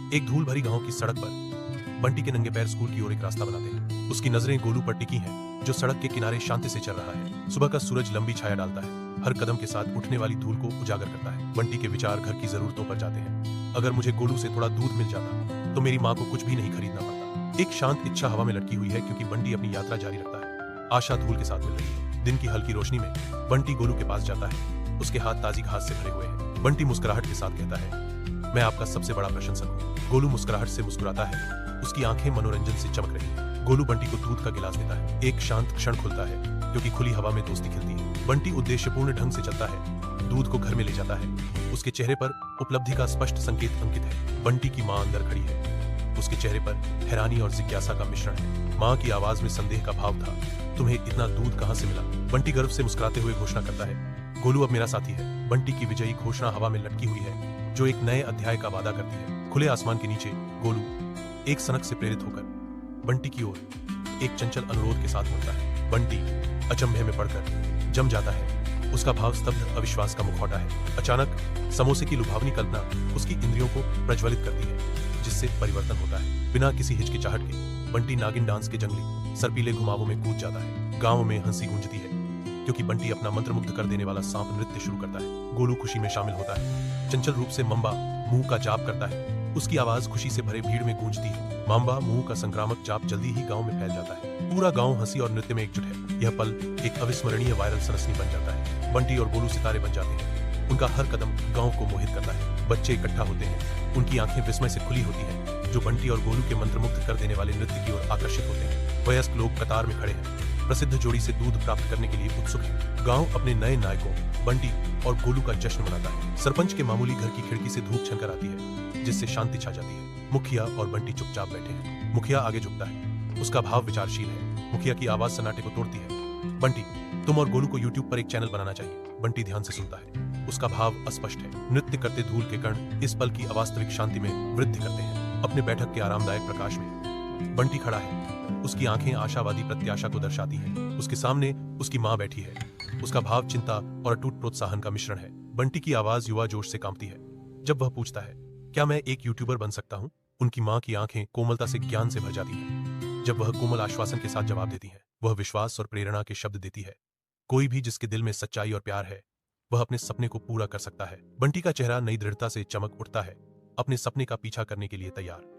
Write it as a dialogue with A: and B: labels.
A: एक धूल भरी गांव की सड़क पर बंटी के नंगे पैर स्कूल की ओर एक रास्ता बनाते हैं। उसकी नजरें गोलू पर टिकी हैं, जो सड़क के किनारे शांति से चल रहा है। सुबह का सूरज लंबी छाया डालता है, हर कदम के साथ उठने वाली धूल को उजागर करता है। बंटी के विचार घर की जरूरतों पर जाते हैं। अगर मुझे गोलू से थोड़ा दूध मिल जाता तो मेरी माँ को कुछ भी नहीं खरीदना पड़ता। एक शांत इच्छा हवा में लटकी हुई है, क्योंकि बंटी अपनी यात्रा जारी रखता है। आशा धूल के साथ मिल रही है। दिन की हल्की रोशनी में बंटी गोलू के पास जाता है। उसके हाथ ताजी घास से भरे हुए हैं। बंटी मुस्कुराहट के साथ कहता है, मैं आपका सबसे बड़ा प्रशंसक हूँ। गोलू मुस्कुराहट से मुस्कुराता है। उसकी आंखें मनोरंजन से चमक रही हैं। गोलू बंटी को दूध का गिलास देता है। एक शांत क्षण खुलता है, क्योंकि खुली हवा में दोस्ती खिलती है। बंटी उद्देश्यपूर्ण ढंग से चलता है, दूध को घर में ले जाता है। उसके चेहरे पर उपलब्धि का स्पष्ट संकेत अंकित है। बंटी की माँ अंदर खड़ी है। उसके चेहरे पर हैरानी और जिज्ञासा का मिश्रण है। माँ की आवाज में संदेह का भाव था। तुम्हें इतना दूध कहाँ से मिला? बंटी गर्व से मुस्कुराते हुए घोषणा करता है, गोलू अब मेरा साथी है। बंटी की विजयी घोषणा हवा में लटकी हुई है, जो एक नए अध्याय का वादा करती है। खुले आसमान के नीचे गोलू एक सनक से प्रेरित होकर बंटी की ओर एक चंचल अनुरोध के साथ मुड़ता है। बंटी अचंभे में पड़कर जम जाता है। उसका भाव स्तब्ध अविश्वास का मुखौटा है। अचानक समोसे की लुभावनी कल्पना उसकी इंद्रियों को प्रज्वलित करती है, जिससे परिवर्तन होता है। बिना किसी हिचकिचाहट के बंटी नागिन डांस के जंगली सर्पीले घुमावों में कूद जाता है। गांव में हंसी गूंजती है, क्योंकि बंटी अपना मंत्रमुग्ध कर देने वाला सांप नृत्य शुरू करता है। गोलू खुशी में शामिल होता है। चंचल रूप से मम्बा मुंह का जाप करता है। उसकी आवाज खुशी से भरे भीड़ में गूंजती है। माम्बा मुंह का संक्रामक जाप जल्दी ही गांव में फैल जाता है। पूरा गांव हंसी और नृत्य में एकजुट है। यह पल एक अविस्मरणीय वायरल सनसनी बन जाता है। बंटी और गोलू सितारे बन जाते हैं। उनका हर कदम गांव को मोहित करता है। बच्चे इकट्ठा होते हैं। उनकी आंखें विस्मय से खुली होती हैं, जो बंटी और गोलू के मंत्रमुग्ध कर देने वाले नृत्य की ओर आकर्षित होते हैं। वयस्क लोग कतार में खड़े हैं, प्रसिद्ध जोड़ी से दूध प्राप्त करने के लिए उत्सुक है। गांव अपने नए नायकों बंटी और गोलू का जश्न मनाता है। सरपंच के मामूली घर की खिड़की से धूप छनकर आती है, जिससे शांति छा जाती है। मुखिया और बंटी चुपचाप बैठे हैं। मुखिया आगे झुकता है। उसका भाव विचारशील है। मुखिया की आवाज सन्नाटे को तोड़ती है। बंटी, तुम और गोलू को यूट्यूब पर एक चैनल बनाना चाहिए। बंटी ध्यान से सुनता है। उसका भाव अस्पष्ट है। नृत्य करते धूल के कण इस पल की अवास्तविक शांति में वृद्धि करते हैं। अपने बैठक के आरामदायक प्रकाश में बंटी खड़ा है। उसकी आंखें आशावादी प्रत्याशा को दर्शाती हैं। उसके सामने उसकी माँ बैठी है। उसका भाव चिंता और अटूट प्रोत्साहन का मिश्रण है। बंटी की आवाज युवा जोश से कांपती है जब वह पूछता है, क्या मैं एक यूट्यूबर बन सकता हूँ? उनकी माँ की आंखें कोमलता से ज्ञान से भर जाती हैं जब वह कोमल आश्वासन के साथ जवाब देती है। वह विश्वास और प्रेरणा के शब्द देती है। कोई भी जिसके दिल में सच्चाई और प्यार है, वह अपने सपने को पूरा कर सकता है। बंटी का चेहरा नई दृढ़ता से चमक उठता है, अपने सपने का पीछा करने के लिए तैयार।